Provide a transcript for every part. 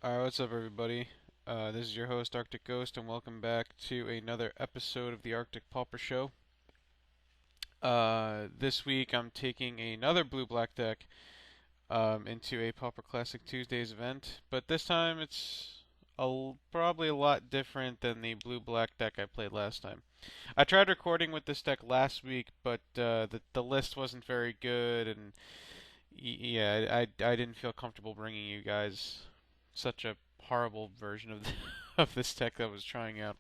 Alright, what's up, everybody? This is your host, Arctic Ghost, and welcome back to another episode of the Arctic Pauper Show. This week I'm taking another blue-black deck into a Pauper Classic Tuesdays event, but this time it's probably a lot different than the blue-black deck I played last time. I tried recording with this deck last week, but the list wasn't very good, and yeah, I didn't feel comfortable bringing you guys such a horrible version of of this deck that I was trying out.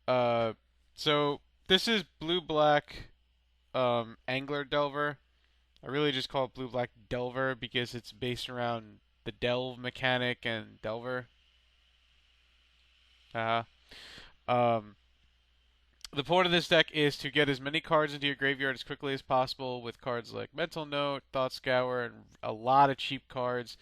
Uh, so this is blue black Angler Delver. I really just call it blue black Delver because it's based around the delve mechanic and Delver. Uh, um, the point of this deck is to get as many cards into your graveyard as quickly as possible with cards like Mental Note, Thought Scour, and a lot of cheap cards.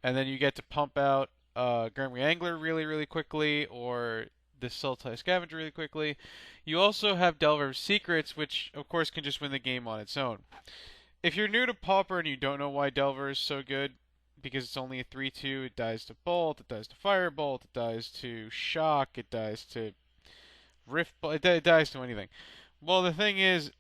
And then you get to pump out Gurmry Angler really quickly, or the Sultai Scavenger really quickly. You also have Delver's Secrets, which of course can just win the game on its own. If you're new to Pauper and you don't know why Delver is so good, because it's only a 3/2, it dies to Bolt, it dies to Firebolt, it dies to Shock, it dies to Rift Bolt, it dies to anything. Well, the thing is,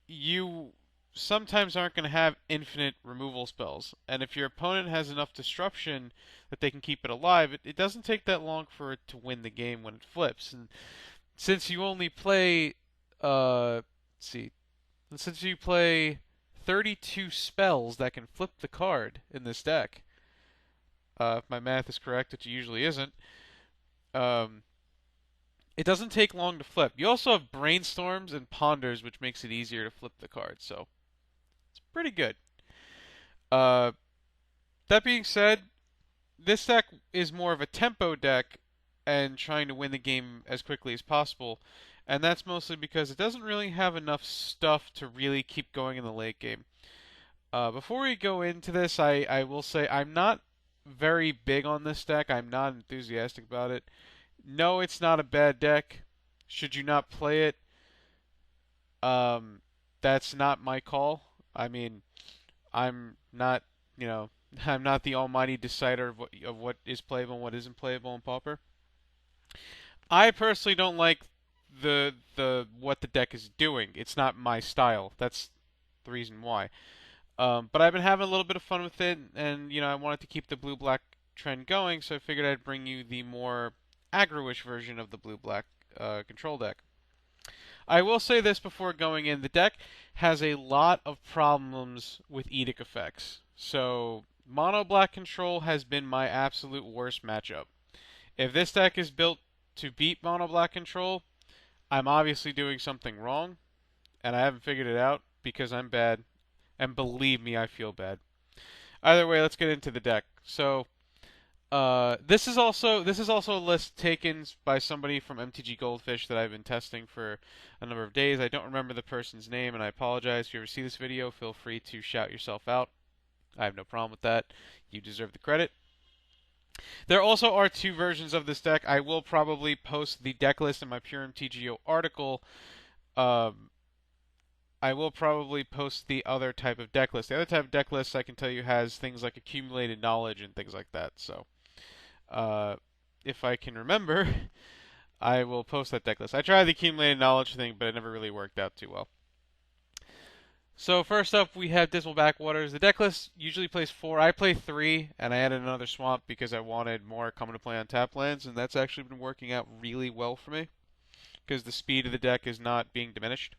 you sometimes aren't going to have infinite removal spells. And if your opponent has enough disruption that they can keep it alive, it doesn't take that long for it to win the game when it flips. And since you only play, let's see, since you play 32 spells that can flip the card in this deck, if my math is correct, which it usually isn't, um, it doesn't take long to flip. You also have brainstorms and ponders, which makes it easier to flip the card. So it's pretty good. Uh, that being said, this deck is more of a tempo deck and trying to win the game as quickly as possible. And that's mostly because it doesn't really have enough stuff to really keep going in the late game. Before we go into this, I will say I'm not very big on this deck. I'm not enthusiastic about it. No, it's not a bad deck. Should you not play it? Um, that's not my call. I mean, I'm not, you know, I'm not the almighty decider of what is playable and what isn't playable in Pauper. I personally don't like the what the deck is doing. It's not my style. That's the reason why. But I've been having a little bit of fun with it, and I wanted to keep the blue-black trend going, so I figured I'd bring you the more aggro-ish version of the blue-black control deck. I will say this before going in. The deck has a lot of problems with Edict effects. So, Mono Black Control has been my absolute worst matchup. If this deck is built to beat Mono Black Control, I'm obviously doing something wrong, and I haven't figured it out because I'm bad. And believe me, I feel bad. Either way, let's get into the deck. So, this is also a list taken by somebody from MTG Goldfish that I've been testing for a number of days. I don't remember the person's name, and I apologize. If you ever see this video, feel free to shout yourself out. I have no problem with that. You deserve the credit. There also are two versions of this deck. I will probably post the deck list in my Pure MTGO article. Um, I will probably post the other type of deck list. The other type of deck list, I can tell you, has things like accumulated knowledge and things like that. So. Uh, if I can remember, I will post that deck list. I tried the accumulated knowledge thing, but it never really worked out too well. So first up, we have Dismal Backwaters. The deck list usually plays 4. I play 3, and I added another swamp because I wanted more coming to play on tap lands, and that's actually been working out really well for me because the speed of the deck is not being diminished.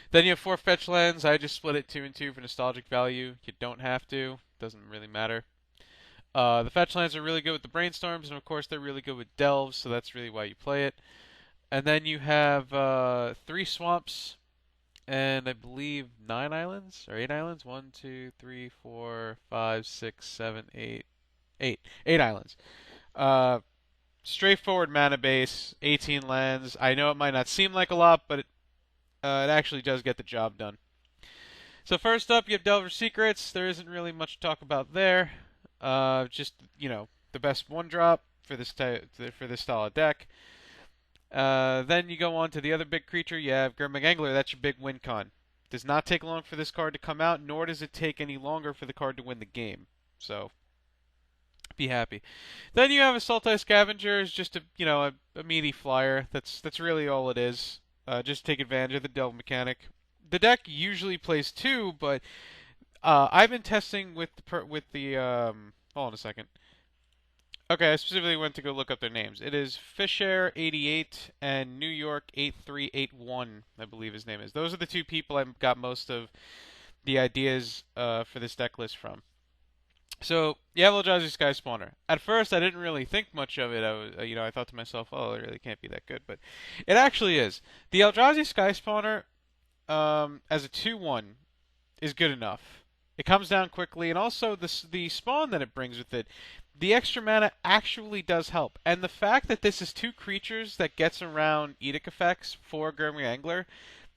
Then you have 4 fetch lands. I just split it 2 and 2 for nostalgic value. You don't have to. Doesn't really matter. The fetch lands are really good with the brainstorms, and of course they're really good with delves, so that's really why you play it. And then you have 3 swamps, and I believe 9 islands or 8 islands. 1, 2, 3, 4, 5, 6, 7, 8, 8, 8 islands. Straightforward mana base, 18 lands. I know it might not seem like a lot, but it actually does get the job done. So first up, you have Delver Secrets. There isn't really much to talk about there. Just the best one drop for this style of deck. Then you go on to the other big creature. You have Gurmag Angler. That's your big win con. Does not take long for this card to come out, nor does it take any longer for the card to win the game. So Be happy. Then you have Assault Scavenger is just a meaty flyer. That's really all it is. Just take advantage of the delve mechanic. The deck usually plays two, but I've been testing with the. Hold on a second. Okay, I specifically went to go look up their names. It is Fisher 88 and New York 8381, I believe his name is. Those are the two people I got most of the ideas for this deck list from. So, you have Eldrazi Sky Spawner. At first, I didn't really think much of it. I thought to myself, oh, it really can't be that good, but it actually is. The Eldrazi Sky Spawner, as a 2/1, is good enough. It comes down quickly, and also the spawn that it brings with it, the extra mana actually does help. And the fact that this is two creatures that gets around Edict effects for Gremlin Angler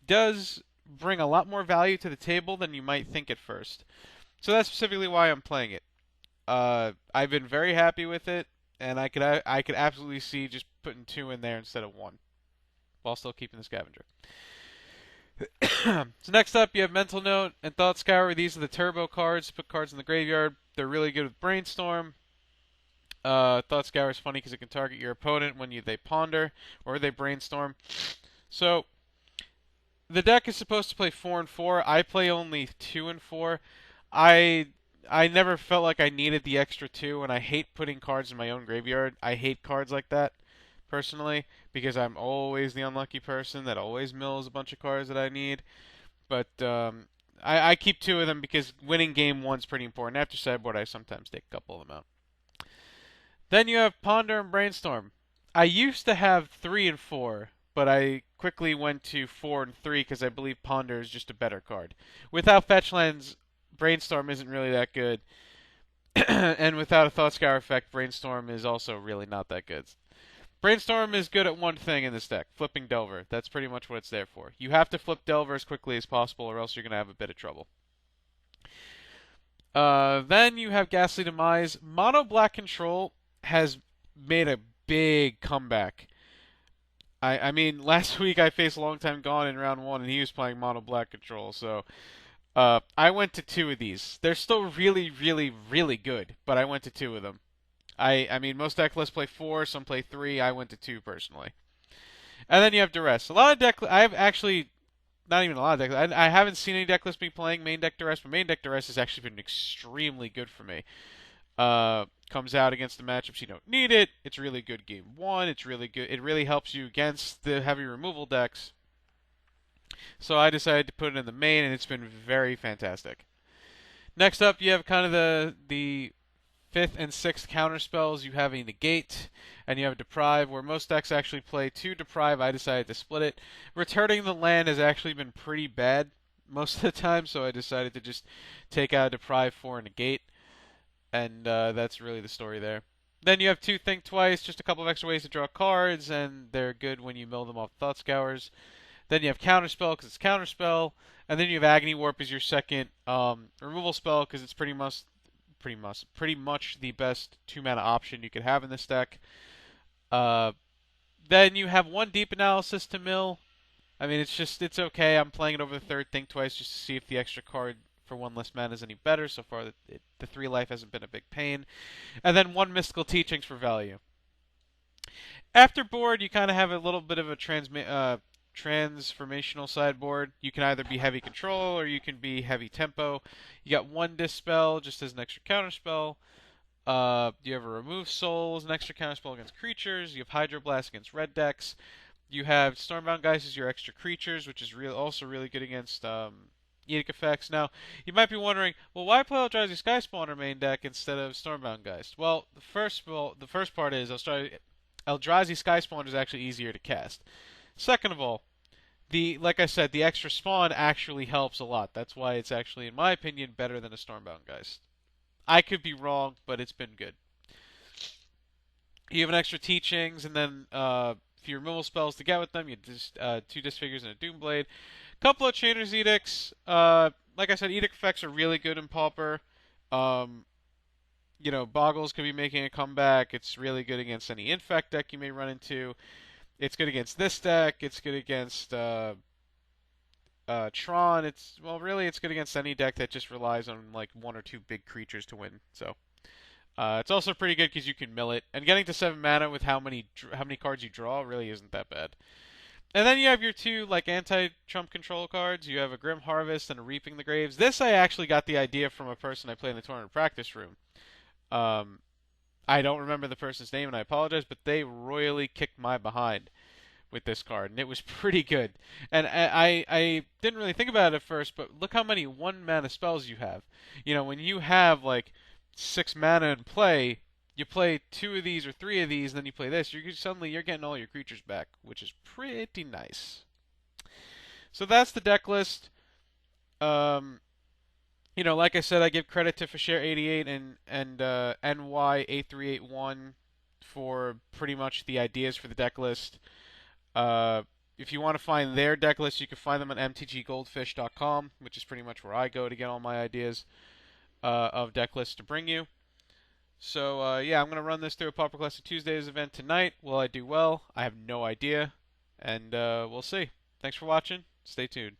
does bring a lot more value to the table than you might think at first. So that's specifically why I'm playing it. I've been very happy with it, and I could absolutely see just putting two in there instead of one, while still keeping the scavenger. So next up, you have Mental Note and Thought Scour. These are the turbo cards to put cards in the graveyard. They're really good with Brainstorm. Thought Scour is funny because it can target your opponent when they ponder or they brainstorm. So the deck is supposed to play 4 and 4. I play only 2 and 4. I I never felt like I needed the extra two, and I hate putting cards in my own graveyard. I hate cards like that, personally, because I'm always the unlucky person that always mills a bunch of cards that I need. But I keep two of them because winning game one's pretty important. After sideboard, I sometimes take a couple of them out. Then you have Ponder and Brainstorm. I used to have 3 and 4, but I quickly went to 4 and 3 because I believe Ponder is just a better card. Without fetch lands, Brainstorm isn't really that good. And without a Thought Scour effect, Brainstorm is also really not that good. Brainstorm is good at one thing in this deck, flipping Delver. That's pretty much what it's there for. You have to flip Delver as quickly as possible or else you're going to have a bit of trouble. Then you have Ghastly Demise. Mono Black Control has made a big comeback. I mean, last week I faced Long Time Gone in round 1 and he was playing Mono Black Control, so I went to 2 of these. They're still really, really, really good, but I went to 2 of them. I mean, most deck lists play 4, some play 3. I went to 2 personally. And then you have Duress. A lot of deck. I have actually not even a lot of deck. I haven't seen any deck lists be playing main deck Duress, but main deck Duress has actually been extremely good for me. Comes out against the matchups you don't need it. It's really good game 1. It's really good. It really helps you against the heavy removal decks. So I decided to put it in the main, and it's been very fantastic. Next up, you have kind of the 5th and 6th counter spells. You have a Negate, and you have Deprive, where most decks actually play 2 Deprive. I decided to split it. Returning the land has actually been pretty bad most of the time, so I decided to just take out a Deprive for a Negate, and that's really the story there. Then you have 2 Think Twice, just a couple of extra ways to draw cards, and they're good when you mill them off Thought Scours. Then you have Counterspell because it's Counterspell, and then you have Agony Warp as your second removal spell because it's pretty much the best 2-mana option you could have in this deck. Then you have 1 Deep Analysis to mill. I mean, it's okay. I'm playing it over the 3rd Think Twice just to see if the extra card for 1 less mana is any better. So far, the 3 life hasn't been a big pain. And then 1 Mystical Teachings for value. After board, you kind of have a little bit of a transformational sideboard. You can either be heavy control or you can be heavy tempo. You got 1 Dispel just as an extra counterspell. You have a Remove Soul as an extra counterspell against creatures. You have Hydroblast against red decks. You have Stormbound Geist as your extra creatures, which is also really good against Edict effects. Now, you might be wondering, well, why play Eldrazi Sky Spawner main deck instead of Stormbound Geist? Well, the first part is Eldrazi Sky Spawner is actually easier to cast. Second of all, like I said, the extra spawn actually helps a lot. That's why it's actually, in my opinion, better than a Stormbound Geist. I could be wrong, but it's been good. You have an extra Teachings, and then few removal spells to get with them. You just 2 Disfigures and a Doomblade. Couple of Chainer's Edicts. Like I said, Edict effects are really good in Pauper. Boggles could be making a comeback. It's really good against any Infect deck you may run into. It's good against this deck. It's good against Tron. It's good against any deck that just relies on like 1 or 2 big creatures to win. So, It's also pretty good because you can mill it, and getting to 7 mana with how many cards you draw really isn't that bad. And then you have your two like anti-trump control cards. You have a Grim Harvest and a Reaping the Graves. This I actually got the idea from a person I play in the tournament practice room. Um, I don't remember the person's name, and I apologize, but they royally kicked my behind with this card, and it was pretty good. And I didn't really think about it at first, but look how many 1 mana spells you have. You know, when you have like 6 mana in play, you play 2 of these or 3 of these, and then you play this. You're getting all your creatures back, which is pretty nice. So that's the deck list. Um, like I said, I give credit to Fashare88 and NY8381 for pretty much the ideas for the deck list. If you want to find their deck list, you can find them on mtggoldfish.com, which is pretty much where I go to get all my ideas of deck lists to bring you. So, yeah, I'm going to run this through a Pauper Classic Tuesdays event tonight. Will I do well? I have no idea. And we'll see. Thanks for watching. Stay tuned.